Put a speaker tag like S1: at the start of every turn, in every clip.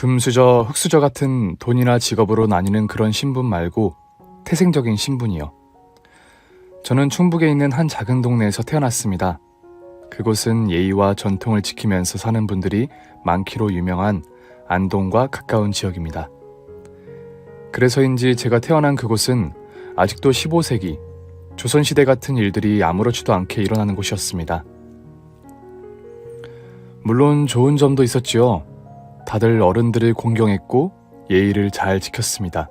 S1: 금수저, 흑수저 같은 돈이나 직업으로 나뉘는 그런 신분 말고 태생적인 신분이요. 저는 충북에 있는 한 작은 동네에서 태어났습니다. 그곳은 예의와 전통을 지키면서 사는 분들이 많기로 유명한 안동과 가까운 지역입니다. 그래서인지 제가 태어난 그곳은 아직도 15세기, 조선시대 같은 일들이 아무렇지도 않게 일어나는 곳이었습니다. 물론 좋은 점도 있었지요. 다들 어른들을 공경했고 예의를 잘 지켰습니다.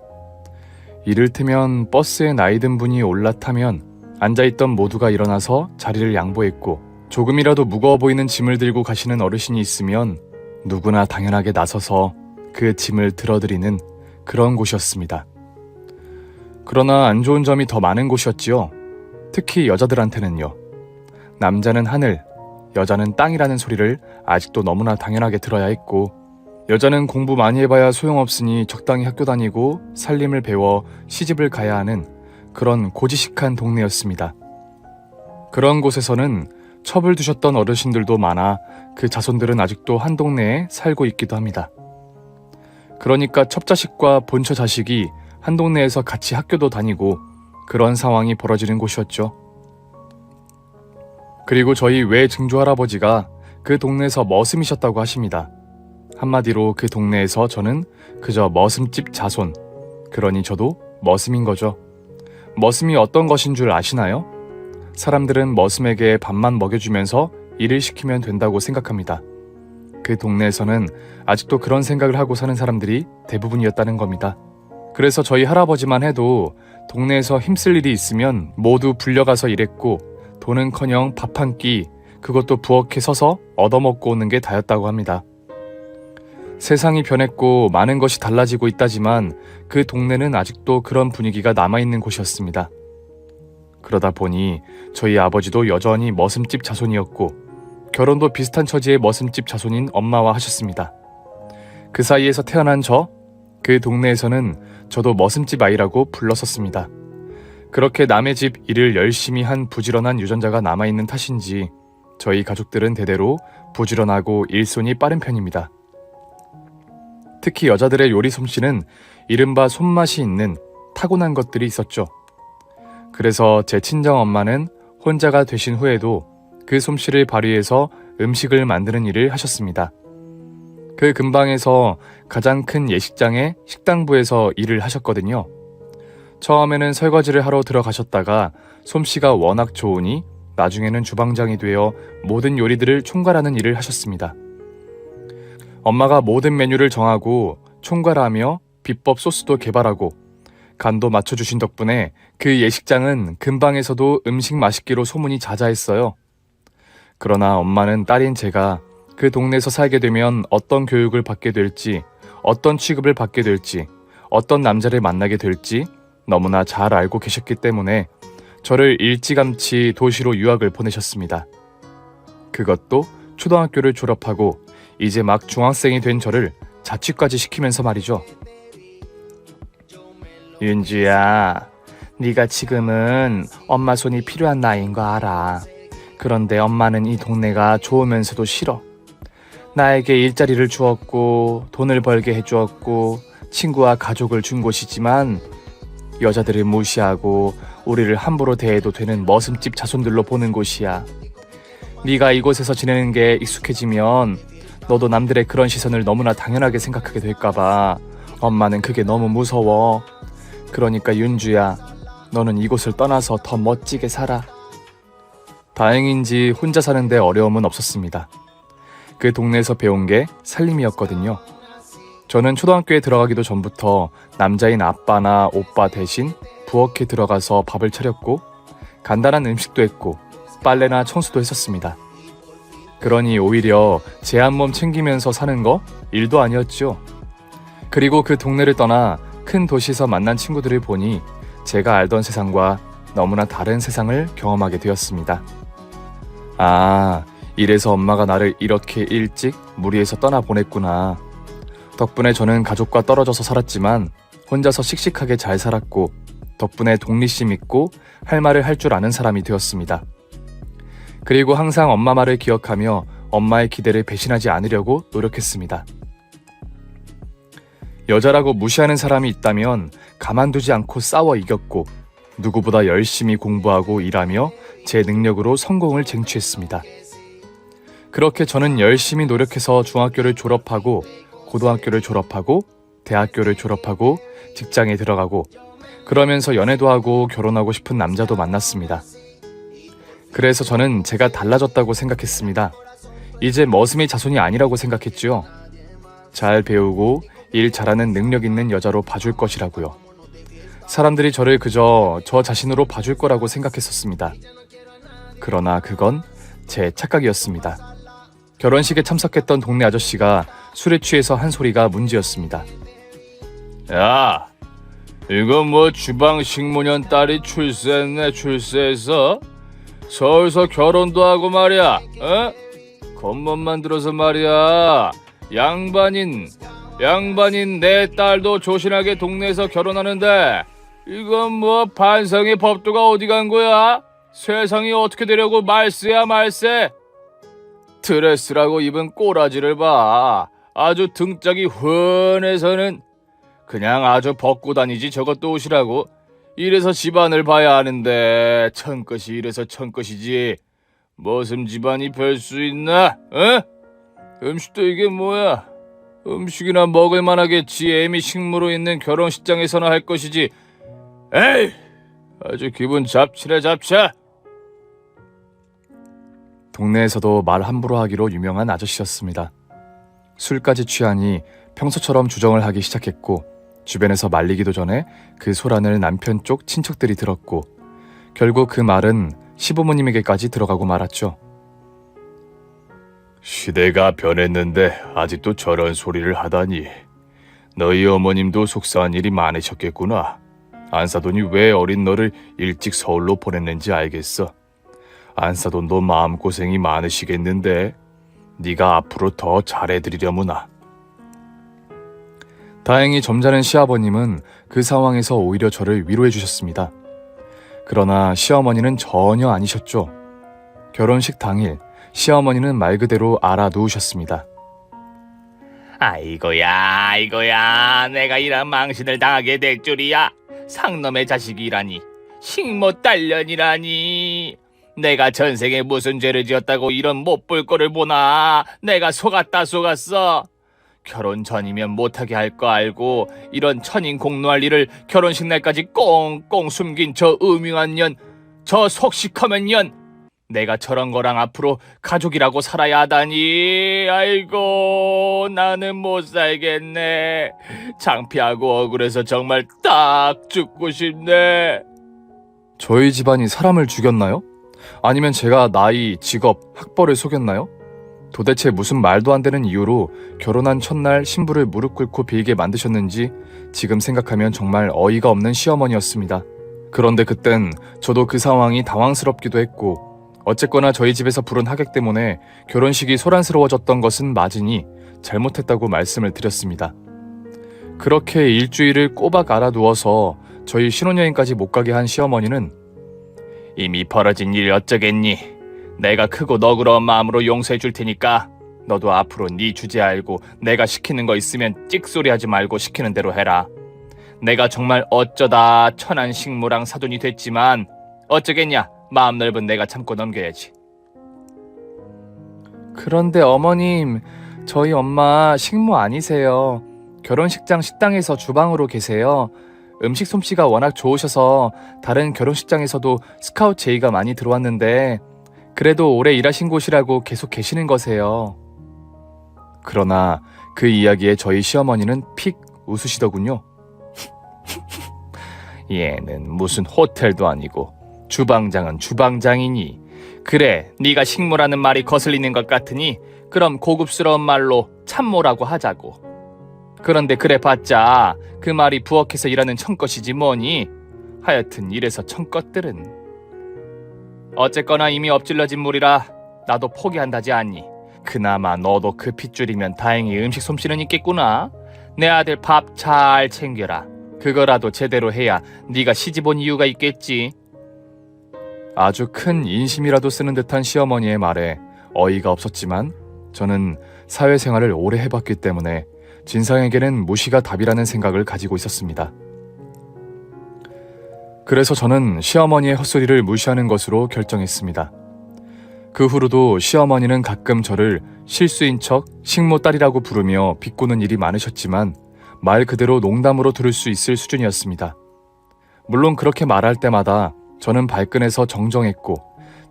S1: 이를테면 버스에 나이든 분이 올라타면 앉아있던 모두가 일어나서 자리를 양보했고, 조금이라도 무거워 보이는 짐을 들고 가시는 어르신이 있으면 누구나 당연하게 나서서 그 짐을 들어드리는 그런 곳이었습니다. 그러나 안 좋은 점이 더 많은 곳이었지요. 특히 여자들한테는요. 남자는 하늘, 여자는 땅이라는 소리를 아직도 너무나 당연하게 들어야 했고, 여자는 공부 많이 해봐야 소용없으니 적당히 학교 다니고 살림을 배워 시집을 가야 하는 그런 고지식한 동네였습니다. 그런 곳에서는 첩을 두셨던 어르신들도 많아 그 자손들은 아직도 한 동네에 살고 있기도 합니다. 그러니까 첩자식과 본처 자식이 한 동네에서 같이 학교도 다니고 그런 상황이 벌어지는 곳이었죠. 그리고 저희 외증조 할아버지가 그 동네에서 머슴이셨다고 하십니다. 한마디로 그 동네에서 저는 그저 머슴집 자손, 그러니 저도 머슴인 거죠. 머슴이 어떤 것인 줄 아시나요? 사람들은 머슴에게 밥만 먹여주면서 일을 시키면 된다고 생각합니다. 그 동네에서는 아직도 그런 생각을 하고 사는 사람들이 대부분이었다는 겁니다. 그래서 저희 할아버지만 해도 동네에서 힘쓸 일이 있으면 모두 불려가서 일했고, 돈은커녕 밥 한 끼, 그것도 부엌에 서서 얻어먹고 오는 게 다였다고 합니다. 세상이 변했고 많은 것이 달라지고 있다지만 그 동네는 아직도 그런 분위기가 남아있는 곳이었습니다. 그러다 보니 저희 아버지도 여전히 머슴집 자손이었고, 결혼도 비슷한 처지의 머슴집 자손인 엄마와 하셨습니다. 그 사이에서 태어난 그 동네에서는 저도 머슴집 아이라고 불렀었습니다. 그렇게 남의 집 일을 열심히 한 부지런한 유전자가 남아있는 탓인지 저희 가족들은 대대로 부지런하고 일손이 빠른 편입니다. 특히 여자들의 요리 솜씨는 이른바 손맛이 있는 타고난 것들이 있었죠. 그래서 제 친정엄마는 혼자가 되신 후에도 그 솜씨를 발휘해서 음식을 만드는 일을 하셨습니다. 그 근방에서 가장 큰 예식장의 식당부에서 일을 하셨거든요. 처음에는 설거지를 하러 들어가셨다가 솜씨가 워낙 좋으니 나중에는 주방장이 되어 모든 요리들을 총괄하는 일을 하셨습니다. 엄마가 모든 메뉴를 정하고 총괄하며 비법 소스도 개발하고 간도 맞춰주신 덕분에 그 예식장은 근방에서도 음식 맛있기로 소문이 자자했어요. 그러나 엄마는 딸인 제가 그 동네에서 살게 되면 어떤 교육을 받게 될지, 어떤 취급을 받게 될지, 어떤 남자를 만나게 될지 너무나 잘 알고 계셨기 때문에 저를 일찌감치 도시로 유학을 보내셨습니다. 그것도 초등학교를 졸업하고 이제 막 중학생이 된 저를 자취까지 시키면서 말이죠. 윤주야, 네가 지금은 엄마 손이 필요한 나이인 거 알아. 그런데 엄마는 이 동네가 좋으면서도 싫어. 나에게 일자리를 주었고 돈을 벌게 해주었고 친구와 가족을 준 곳이지만 여자들을 무시하고 우리를 함부로 대해도 되는 머슴집 자손들로 보는 곳이야. 네가 이곳에서 지내는 게 익숙해지면 너도 남들의 그런 시선을 너무나 당연하게 생각하게 될까봐 엄마는 그게 너무 무서워. 그러니까 윤주야, 너는 이곳을 떠나서 더 멋지게 살아. 다행인지 혼자 사는데 어려움은 없었습니다. 그 동네에서 배운 게 살림이었거든요. 저는 초등학교에 들어가기도 전부터 남자인 아빠나 오빠 대신 부엌에 들어가서 밥을 차렸고 간단한 음식도 했고 빨래나 청소도 했었습니다. 그러니 오히려 제 한 몸 챙기면서 사는 거 일도 아니었죠. 그리고 그 동네를 떠나 큰 도시에서 만난 친구들을 보니 제가 알던 세상과 너무나 다른 세상을 경험하게 되었습니다. 아, 이래서 엄마가 나를 이렇게 일찍 무리해서 떠나보냈구나. 덕분에 저는 가족과 떨어져서 살았지만 혼자서 씩씩하게 잘 살았고 덕분에 독립심 있고 할 말을 할 줄 아는 사람이 되었습니다. 그리고 항상 엄마 말을 기억하며 엄마의 기대를 배신하지 않으려고 노력했습니다. 여자라고 무시하는 사람이 있다면 가만두지 않고 싸워 이겼고 누구보다 열심히 공부하고 일하며 제 능력으로 성공을 쟁취했습니다. 그렇게 저는 열심히 노력해서 중학교를 졸업하고 고등학교를 졸업하고 대학교를 졸업하고 직장에 들어가고 그러면서 연애도 하고 결혼하고 싶은 남자도 만났습니다. 그래서 저는 제가 달라졌다고 생각했습니다. 이제 머슴이 자손이 아니라고 생각했지요. 잘 배우고 일 잘하는 능력 있는 여자로 봐줄 것이라고요. 사람들이 저를 그저 저 자신으로 봐줄 거라고 생각했었습니다. 그러나 그건 제 착각이었습니다. 결혼식에 참석했던 동네 아저씨가 술에 취해서 한 소리가 문제였습니다.
S2: 야, 이거 뭐 주방 식모년 딸이 출세했어? 서울서 결혼도 하고 말이야, 어? 겉멋만 들어서 말이야. 양반인 내 딸도 조신하게 동네에서 결혼하는데 이건 뭐 반성의 법도가 어디 간 거야? 세상이 어떻게 되려고 말세야 말세. 드레스라고 입은 꼬라지를 봐. 아주 등짝이 훤해서는 그냥 아주 벗고 다니지 저것도 옷이라고. 이래서 집안을 봐야 하는데 천것이 이래서 천것이지. 머슴 집안이 별 수 있나? 어? 음식도 이게 뭐야? 음식이나 먹을 만하겠지. 애미 식무로 있는 결혼식장에서나 할 것이지. 에이! 아주 기분 잡치네 잡쳐.
S1: 동네에서도 말 함부로 하기로 유명한 아저씨였습니다. 술까지 취하니 평소처럼 주정을 하기 시작했고 주변에서 말리기도 전에 그 소란을 남편 쪽 친척들이 들었고 결국 그 말은 시부모님에게까지 들어가고 말았죠.
S2: 시대가 변했는데 아직도 저런 소리를 하다니. 너희 어머님도 속상한 일이 많으셨겠구나. 안사돈이 왜 어린 너를 일찍 서울로 보냈는지 알겠어. 안사돈도 마음고생이 많으시겠는데 네가 앞으로 더 잘해드리려무나.
S1: 다행히 점잖은 시아버님은 그 상황에서 오히려 저를 위로해 주셨습니다. 그러나 시어머니는 전혀 아니셨죠. 결혼식 당일 시어머니는 말 그대로 알아누우셨습니다.
S2: 아이고야 내가 이런 망신을 당하게 될 줄이야. 상놈의 자식이라니, 식모 딸년이라니. 내가 전생에 무슨 죄를 지었다고 이런 못 볼 거를 보나. 내가 속았어. 결혼 전이면 못하게 할 거 알고 이런 천인 공노할 일을 결혼식 날까지 꽁꽁 숨긴 저 음흉한 년, 저 속식하면 년. 내가 저런 거랑 앞으로 가족이라고 살아야 하다니. 아이고 나는 못 살겠네. 창피하고 억울해서 정말 딱 죽고 싶네.
S1: 저희 집안이 사람을 죽였나요? 아니면 제가 나이, 직업, 학벌을 속였나요? 도대체 무슨 말도 안 되는 이유로 결혼한 첫날 신부를 무릎 꿇고 빌게 만드셨는지 지금 생각하면 정말 어이가 없는 시어머니였습니다. 그런데 그땐 저도 그 상황이 당황스럽기도 했고 어쨌거나 저희 집에서 부른 하객 때문에 결혼식이 소란스러워졌던 것은 맞으니 잘못했다고 말씀을 드렸습니다. 그렇게 일주일을 꼬박 알아두어서 저희 신혼여행까지 못 가게 한 시어머니는
S2: 이미 벌어진 일 어쩌겠니? 내가 크고 너그러운 마음으로 용서해 줄 테니까 너도 앞으로 네 주제 알고 내가 시키는 거 있으면 찍소리하지 말고 시키는 대로 해라. 내가 정말 어쩌다 천한 식모랑 사돈이 됐지만 어쩌겠냐. 마음 넓은 내가 참고 넘겨야지.
S1: 그런데 어머님, 저희 엄마 식모 아니세요. 결혼식장 식당에서 주방으로 계세요. 음식 솜씨가 워낙 좋으셔서 다른 결혼식장에서도 스카우트 제의가 많이 들어왔는데 그래도 오래 일하신 곳이라고 계속 계시는 거세요. 그러나 그 이야기에 저희 시어머니는 픽 웃으시더군요.
S2: 얘는 무슨 호텔도 아니고 주방장은 주방장이니. 그래, 네가 식모라는 말이 거슬리는 것 같으니 그럼 고급스러운 말로 참모라고 하자고. 그런데 그래 봤자 그 말이 부엌에서 일하는 청것이지 뭐니. 하여튼 이래서 청것들은. 어쨌거나 이미 엎질러진 물이라 나도 포기한다지 않니. 그나마 너도 그 핏줄이면 다행히 음식 솜씨는 있겠구나. 내 아들 밥 잘 챙겨라. 그거라도 제대로 해야 네가 시집 온 이유가 있겠지.
S1: 아주 큰 인심이라도 쓰는 듯한 시어머니의 말에 어이가 없었지만 저는 사회생활을 오래 해봤기 때문에 진상에게는 무시가 답이라는 생각을 가지고 있었습니다. 그래서 저는 시어머니의 헛소리를 무시하는 것으로 결정했습니다. 그 후로도 시어머니는 가끔 저를 실수인 척 식모딸이라고 부르며 비꼬는 일이 많으셨지만 말 그대로 농담으로 들을 수 있을 수준이었습니다. 물론 그렇게 말할 때마다 저는 발끈해서 정정했고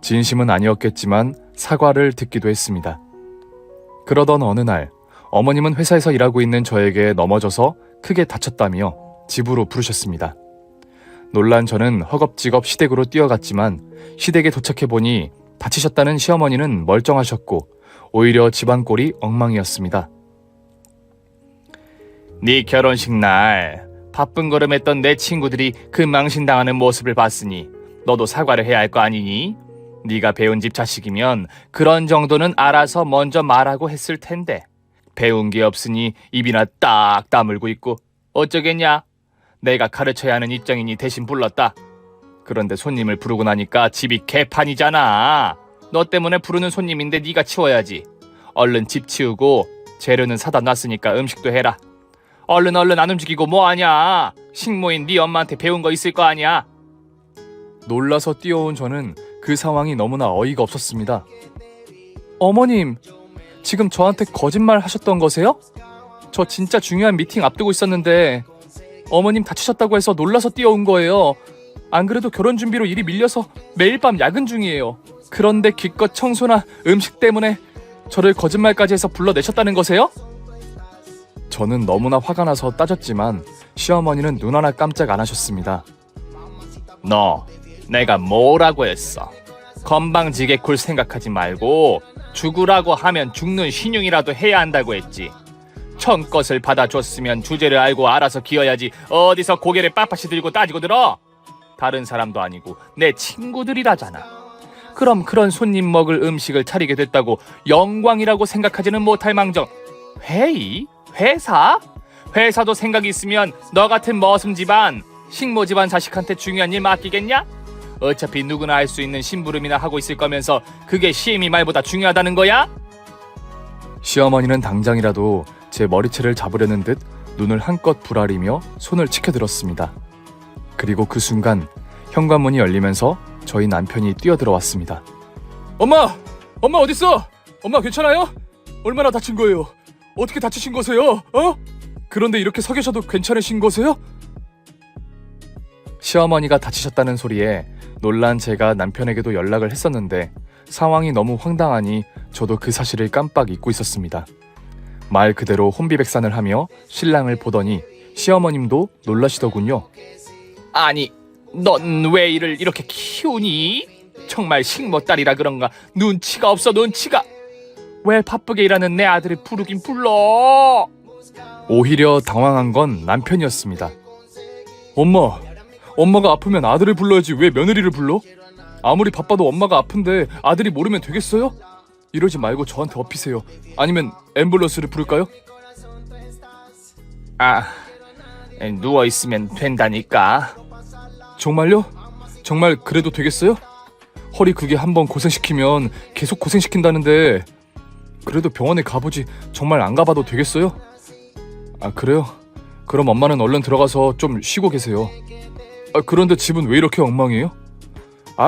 S1: 진심은 아니었겠지만 사과를 듣기도 했습니다. 그러던 어느 날 어머님은 회사에서 일하고 있는 저에게 넘어져서 크게 다쳤다며 집으로 부르셨습니다. 놀란 저는 허겁지겁 시댁으로 뛰어갔지만 시댁에 도착해보니 다치셨다는 시어머니는 멀쩡하셨고 오히려 집안 꼴이 엉망이었습니다.
S2: 네 결혼식 날 바쁜 걸음했던 내 친구들이 그 망신당하는 모습을 봤으니 너도 사과를 해야 할 거 아니니? 네가 배운 집 자식이면 그런 정도는 알아서 먼저 말하고 했을 텐데 배운 게 없으니 입이나 딱 다물고 있고 어쩌겠냐? 내가 가르쳐야 하는 입장이니 대신 불렀다. 그런데 손님을 부르고 나니까 집이 개판이잖아. 너 때문에 부르는 손님인데 네가 치워야지. 얼른 집 치우고 재료는 사다 놨으니까 음식도 해라. 얼른 안 움직이고 뭐하냐? 식모인 네 엄마한테 배운 거 있을 거 아니야?
S1: 놀라서 뛰어온 저는 그 상황이 너무나 어이가 없었습니다. 어머님, 지금 저한테 거짓말 하셨던 거세요? 저 진짜 중요한 미팅 앞두고 있었는데 어머님 다치셨다고 해서 놀라서 뛰어온 거예요. 안 그래도 결혼 준비로 일이 밀려서 매일 밤 야근 중이에요. 그런데 기껏 청소나 음식 때문에 저를 거짓말까지 해서 불러내셨다는 거세요? 저는 너무나 화가 나서 따졌지만 시어머니는 눈 하나 깜짝 안 하셨습니다.
S2: 너 내가 뭐라고 했어? 건방지게 굴 생각하지 말고 죽으라고 하면 죽는 신용이라도 해야 한다고 했지. 청껏을 받아줬으면 주제를 알고 알아서 기어야지. 어디서 고개를 빳빳이 들고 따지고 들어? 다른 사람도 아니고 내 친구들이라잖아. 그럼 그런 손님 먹을 음식을 차리게 됐다고 영광이라고 생각하지는 못할 망정 회의? 회사? 회사도 생각이 있으면 너 같은 머슴 집안, 식모 집안 자식한테 중요한 일 맡기겠냐? 어차피 누구나 할 수 있는 심부름이나 하고 있을 거면서 그게 시애미 말보다 중요하다는 거야?
S1: 시어머니는 당장이라도 제 머리채를 잡으려는 듯 눈을 한껏 부라리며 손을 치켜들었습니다. 그리고 그 순간 현관문이 열리면서 저희 남편이 뛰어들어왔습니다. 엄마! 엄마 어딨어? 엄마 괜찮아요? 얼마나 다친 거예요? 어떻게 다치신 거세요? 그런데 이렇게 서 계셔도 괜찮으신 거세요? 시어머니가 다치셨다는 소리에 놀란 제가 남편에게도 연락을 했었는데 상황이 너무 황당하니 저도 그 사실을 깜빡 잊고 있었습니다. 말 그대로 혼비백산을 하며 신랑을 보더니 시어머님도 놀라시더군요.
S2: 아니, 넌 왜 이를 이렇게 키우니? 정말 식모딸이라 그런가 눈치가 없어 눈치가. 왜 바쁘게 일하는 내 아들을 부르긴 불러?
S1: 오히려 당황한 건 남편이었습니다. 엄마가 아프면 아들을 불러야지 왜 며느리를 불러? 아무리 바빠도 엄마가 아픈데 아들이 모르면 되겠어요? 이러지 말고 저한테 업히세요. 아니면 앰뷸런스를 부를까요?
S2: 누워있으면 된다니까.
S1: 정말요? 정말 그래도 되겠어요? 허리 그게 한번 고생시키면 계속 고생시킨다는데 그래도 병원에 가보지 정말 안 가봐도 되겠어요? 그래요? 그럼 엄마는 얼른 들어가서 좀 쉬고 계세요. 그런데 집은 왜 이렇게 엉망이에요?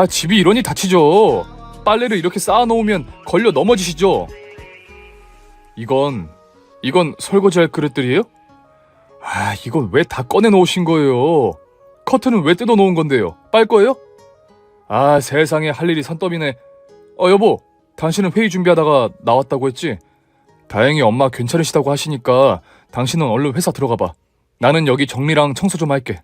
S1: 집이 이러니 다치죠. 빨래를 이렇게 쌓아놓으면 걸려 넘어지시죠. 이건 설거지할 그릇들이에요? 이건 왜 다 꺼내놓으신 거예요? 커튼은 왜 뜯어놓은 건데요? 빨 거예요? 세상에 할 일이 산더미네. 여보, 당신은 회의 준비하다가 나왔다고 했지? 다행히 엄마 괜찮으시다고 하시니까 당신은 얼른 회사 들어가 봐. 나는 여기 정리랑 청소 좀 할게.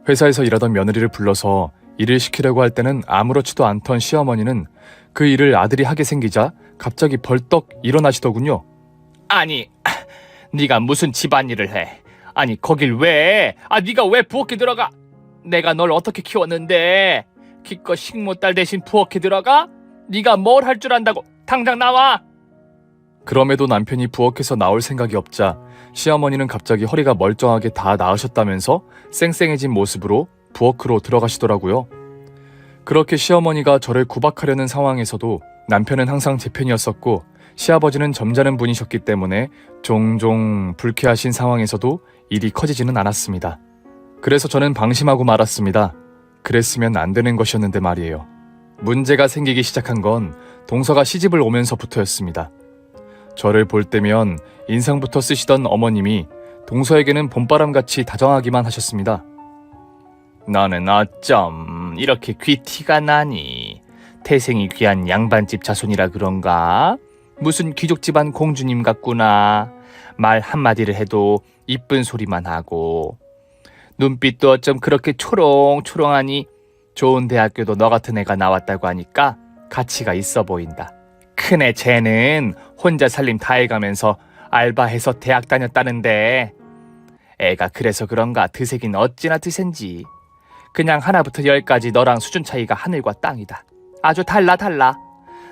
S1: 회사에서 일하던 며느리를 불러서 일을 시키려고 할 때는 아무렇지도 않던 시어머니는 그 일을 아들이 하게 생기자 갑자기 벌떡 일어나시더군요.
S2: 아니, 네가 무슨 집안일을 해? 아니, 거길 왜? 네가 왜 부엌에 들어가? 내가 널 어떻게 키웠는데 기껏 식모딸 대신 부엌에 들어가? 네가 뭘 할 줄 안다고? 당장 나와!
S1: 그럼에도 남편이 부엌에서 나올 생각이 없자 시어머니는 갑자기 허리가 멀쩡하게 다 나으셨다면서 쌩쌩해진 모습으로 부엌으로 들어가시더라고요. 그렇게 시어머니가 저를 구박하려는 상황에서도 남편은 항상 제 편이었었고 시아버지는 점잖은 분이셨기 때문에 종종 불쾌하신 상황에서도 일이 커지지는 않았습니다. 그래서 저는 방심하고 말았습니다. 그랬으면 안 되는 것이었는데 말이에요. 문제가 생기기 시작한 건 동서가 시집을 오면서부터였습니다. 저를 볼 때면 인상부터 쓰시던 어머님이 동서에게는 봄바람같이 다정하기만 하셨습니다.
S2: 너는 어쩜 이렇게 귀티가 나니? 태생이 귀한 양반집 자손이라 그런가? 무슨 귀족 집안 공주님 같구나. 말 한마디를 해도 이쁜 소리만 하고 눈빛도 어쩜 그렇게 초롱초롱하니? 좋은 대학교도 너 같은 애가 나왔다고 하니까 가치가 있어 보인다. 큰애 쟤는 혼자 살림 다 해가면서 알바해서 대학 다녔다는데 애가 그래서 그런가 드세긴 어찌나 드센지. 그냥 하나부터 열까지 너랑 수준 차이가 하늘과 땅이다. 아주 달라.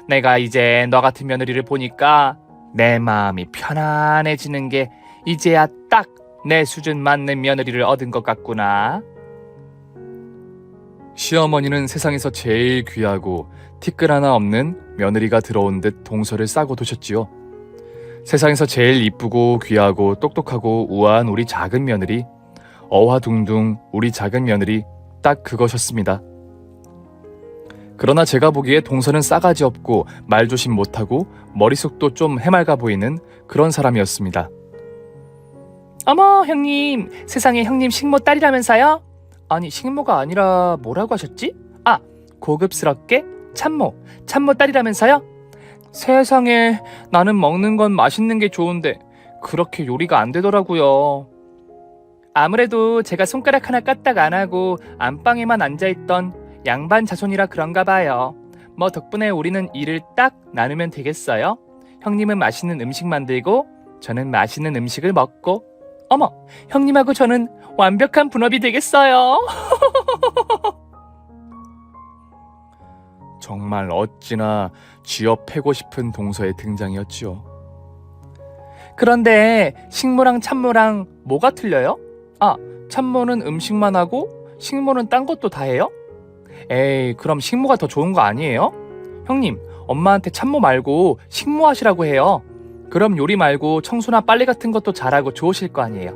S2: 내가 이제 너 같은 며느리를 보니까 내 마음이 편안해지는 게 이제야 딱 내 수준 맞는 며느리를 얻은 것 같구나.
S1: 시어머니는 세상에서 제일 귀하고 티끌 하나 없는 며느리가 들어온 듯 동서를 싸고 두셨지요. 세상에서 제일 이쁘고 귀하고 똑똑하고 우아한 우리 작은 며느리, 어화둥둥 우리 작은 며느리, 딱 그것이었습니다. 그러나 제가 보기에 동서는 싸가지 없고 말조심 못하고 머릿속도 좀 해맑아 보이는 그런 사람이었습니다.
S3: 어머, 형님, 세상에 형님 식모 딸이라면서요? 아니, 식모가 아니라 뭐라고 하셨지? 아, 고급스럽게 참모 딸이라면서요? 세상에, 나는 먹는 건 맛있는 게 좋은데 그렇게 요리가 안 되더라고요. 아무래도 제가 손가락 하나 까딱 안 하고 안방에만 앉아있던 양반 자손이라 그런가 봐요. 뭐 덕분에 우리는 일을 딱 나누면 되겠어요? 형님은 맛있는 음식 만들고 저는 맛있는 음식을 먹고, 어머, 형님하고 저는 완벽한 분업이 되겠어요.
S1: 정말 어찌나 쥐어 패고 싶은 동서의 등장이었지요.
S3: 그런데 식모랑 참모랑 뭐가 틀려요? 아, 참모는 음식만 하고 식모는 딴 것도 다 해요? 에이, 그럼 식모가 더 좋은 거 아니에요? 형님, 엄마한테 참모 말고 식모 하시라고 해요. 그럼 요리 말고 청소나 빨래 같은 것도 잘하고 좋으실 거 아니에요.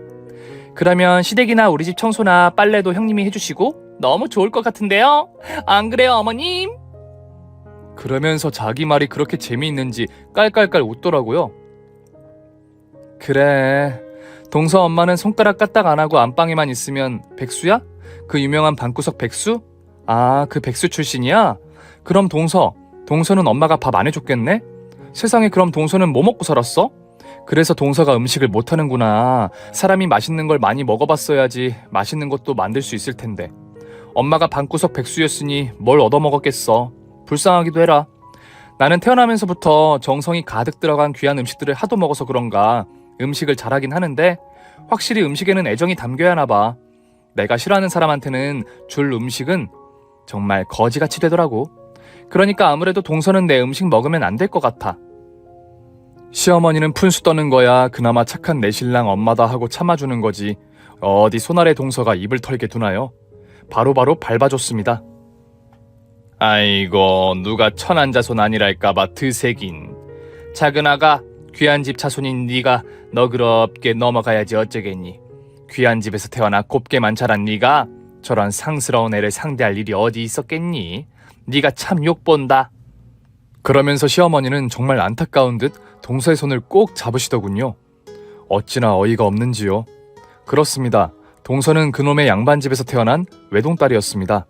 S3: 그러면 시댁이나 우리 집 청소나 빨래도 형님이 해주시고 너무 좋을 것 같은데요? 안 그래요, 어머님?
S1: 그러면서 자기 말이 그렇게 재미있는지 깔깔깔 웃더라고요. 그래, 동서 엄마는 손가락 까딱 안 하고 안방에만 있으면 백수야? 그 유명한 방구석 백수? 아, 그 백수 출신이야? 그럼 동서는 엄마가 밥 안 해줬겠네? 세상에, 그럼 동서는 뭐 먹고 살았어? 그래서 동서가 음식을 못하는구나. 사람이 맛있는 걸 많이 먹어봤어야지 맛있는 것도 만들 수 있을 텐데. 엄마가 방구석 백수였으니 뭘 얻어먹었겠어. 불쌍하기도 해라. 나는 태어나면서부터 정성이 가득 들어간 귀한 음식들을 하도 먹어서 그런가 음식을 잘하긴 하는데 확실히 음식에는 애정이 담겨야 하나 봐. 내가 싫어하는 사람한테는 줄 음식은 정말 거지같이 되더라고. 그러니까 아무래도 동서는 내 음식 먹으면 안 될 것 같아. 시어머니는 푼수 떠는 거야 그나마 착한 내 신랑 엄마다 하고 참아주는 거지. 어디 손아래 동서가 입을 털게 두나요? 바로바로 밟아줬습니다.
S2: 아이고, 누가 천한자손 아니랄까봐 드세긴. 작은아가 귀한 집 자손인 네가 너그럽게 넘어가야지 어쩌겠니. 귀한 집에서 태어나 곱게만 자란 네가 저런 상스러운 애를 상대할 일이 어디 있었겠니. 네가 참 욕본다.
S1: 그러면서 시어머니는 정말 안타까운 듯 동서의 손을 꼭 잡으시더군요. 어찌나 어이가 없는지요. 그렇습니다. 동서는 그놈의 양반집에서 태어난 외동딸이었습니다.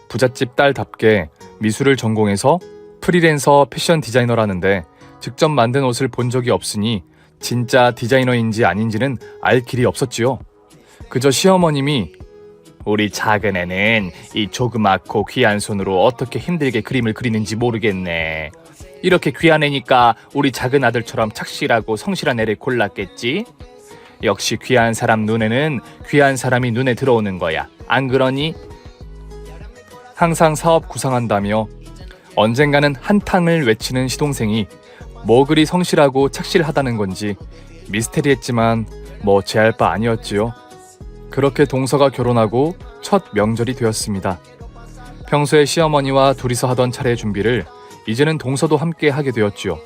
S1: 부잣집 딸답게 미술을 전공해서 프리랜서 패션 디자이너라는데 직접 만든 옷을 본 적이 없으니 진짜 디자이너인지 아닌지는 알 길이 없었지요. 그저 시어머님이
S2: 우리 작은 애는 이 조그맣고 귀한 손으로 어떻게 힘들게 그림을 그리는지 모르겠네. 이렇게 귀한 애니까 우리 작은 아들처럼 착실하고 성실한 애를 골랐겠지. 역시 귀한 사람 눈에는 귀한 사람이 눈에 들어오는 거야. 안 그러니?
S1: 항상 사업 구상한다며 언젠가는 한탕을 외치는 시동생이 뭐 그리 성실하고 착실하다는 건지 미스테리했지만 뭐 제할 바 아니었지요. 그렇게 동서가 결혼하고 첫 명절이 되었습니다. 평소에 시어머니와 둘이서 하던 차례 준비를 이제는 동서도 함께 하게 되었지요.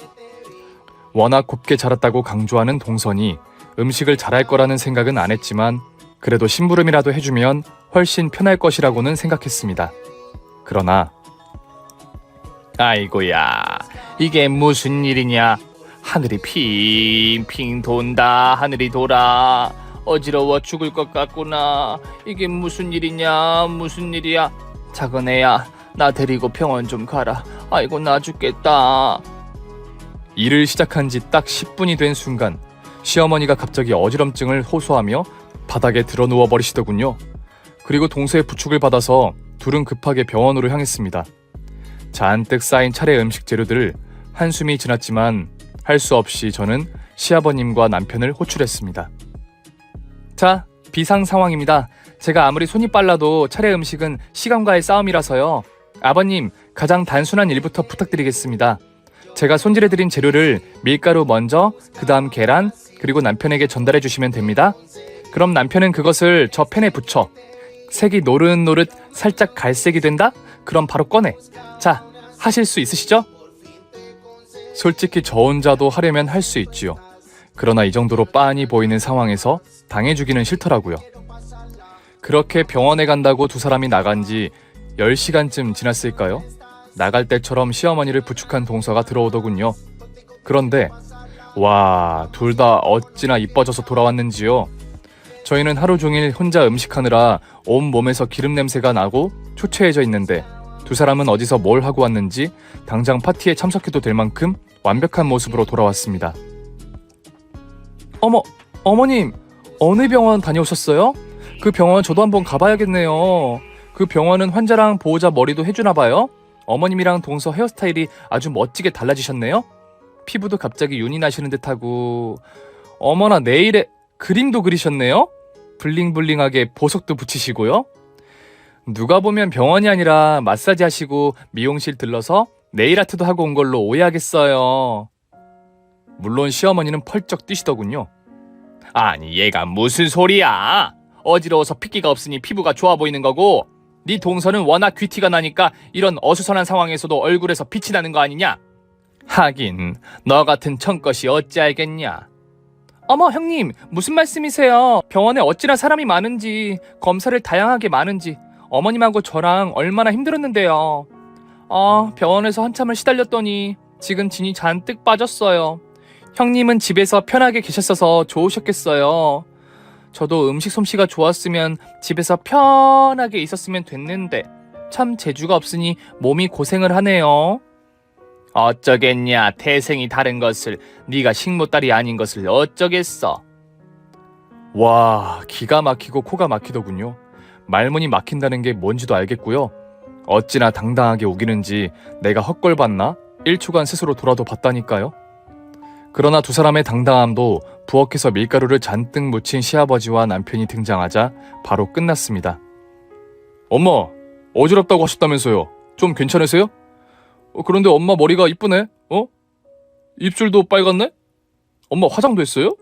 S1: 워낙 곱게 자랐다고 강조하는 동선이 음식을 잘할 거라는 생각은 안 했지만 그래도 심부름이라도 해주면 훨씬 편할 것이라고는 생각했습니다. 그러나
S2: 아이고야, 이게 무슨 일이냐? 하늘이 핑핑 돈다. 하늘이 돌아. 어지러워 죽을 것 같구나. 이게 무슨 일이냐? 무슨 일이야? 작은 애야, 나 데리고 병원 좀 가라. 아이고, 나 죽겠다.
S1: 일을 시작한 지 딱 10분이 된 순간 시어머니가 갑자기 어지럼증을 호소하며 바닥에 드러 누워 버리시더군요. 그리고 동서의 부축을 받아서 둘은 급하게 병원으로 향했습니다. 잔뜩 쌓인 차례 음식 재료들을 한숨이 지났지만 할 수 없이 저는 시아버님과 남편을 호출했습니다. 자, 비상 상황입니다. 제가 아무리 손이 빨라도 차례 음식은 시간과의 싸움이라서요. 아버님, 가장 단순한 일부터 부탁드리겠습니다. 제가 손질해드린 재료를 밀가루 먼저, 그 다음 계란, 그리고 남편에게 전달해 주시면 됩니다. 그럼 남편은 그것을 저 팬에 붙여. 색이 노릇노릇 살짝 갈색이 된다? 그럼 바로 꺼내. 자, 하실 수 있으시죠? 솔직히 저 혼자도 하려면 할 수 있지요. 그러나 이 정도로 빤히 보이는 상황에서 당해주기는 싫더라고요. 그렇게 병원에 간다고 두 사람이 나간 지 10시간쯤 지났을까요? 나갈 때처럼 시어머니를 부축한 동서가 들어오더군요. 그런데 와, 둘 다 어찌나 이뻐져서 돌아왔는지요. 저희는 하루 종일 혼자 음식하느라 온 몸에서 기름 냄새가 나고 초췌해져 있는데 두 사람은 어디서 뭘 하고 왔는지 당장 파티에 참석해도 될 만큼 완벽한 모습으로 돌아왔습니다. 어머님, 어느 병원 다녀오셨어요? 그 병원 저도 한번 가봐야겠네요. 그 병원은 환자랑 보호자 머리도 해주나 봐요? 어머님이랑 동서 헤어스타일이 아주 멋지게 달라지셨네요? 피부도 갑자기 윤이 나시는 듯하고 어머나 네일에 그림도 그리셨네요? 블링블링하게 보석도 붙이시고요? 누가 보면 병원이 아니라 마사지 하시고 미용실 들러서 네일 아트도 하고 온 걸로 오해하겠어요. 물론 시어머니는 펄쩍 뛰시더군요.
S2: 아니, 얘가 무슨 소리야? 어지러워서 핏기가 없으니 피부가 좋아 보이는 거고, 네 동서는 워낙 귀티가 나니까 이런 어수선한 상황에서도 얼굴에서 빛이 나는 거 아니냐? 하긴 너 같은 청것이 어찌 알겠냐?
S3: 어머, 형님, 무슨 말씀이세요? 병원에 어찌나 사람이 많은지, 검사를 다양하게 많은지, 어머님하고 저랑 얼마나 힘들었는데요. 병원에서 한참을 시달렸더니 지금 진이 잔뜩 빠졌어요. 형님은 집에서 편하게 계셨어서 좋으셨겠어요. 저도 음식 솜씨가 좋았으면 집에서 편하게 있었으면 됐는데 참 재주가 없으니 몸이 고생을 하네요.
S2: 어쩌겠냐? 태생이 다른 것을, 네가 식모딸이 아닌 것을 어쩌겠어?
S1: 와, 기가 막히고 코가 막히더군요. 말문이 막힌다는 게 뭔지도 알겠고요. 어찌나 당당하게 우기는지 내가 헛걸봤나? 1초간 스스로 돌아도 봤다니까요. 그러나 두 사람의 당당함도 부엌에서 밀가루를 잔뜩 묻힌 시아버지와 남편이 등장하자 바로 끝났습니다. 엄마, 어지럽다고 하셨다면서요. 좀 괜찮으세요? 그런데 엄마 머리가 이쁘네? 입술도 빨갛네? 엄마 화장도 했어요?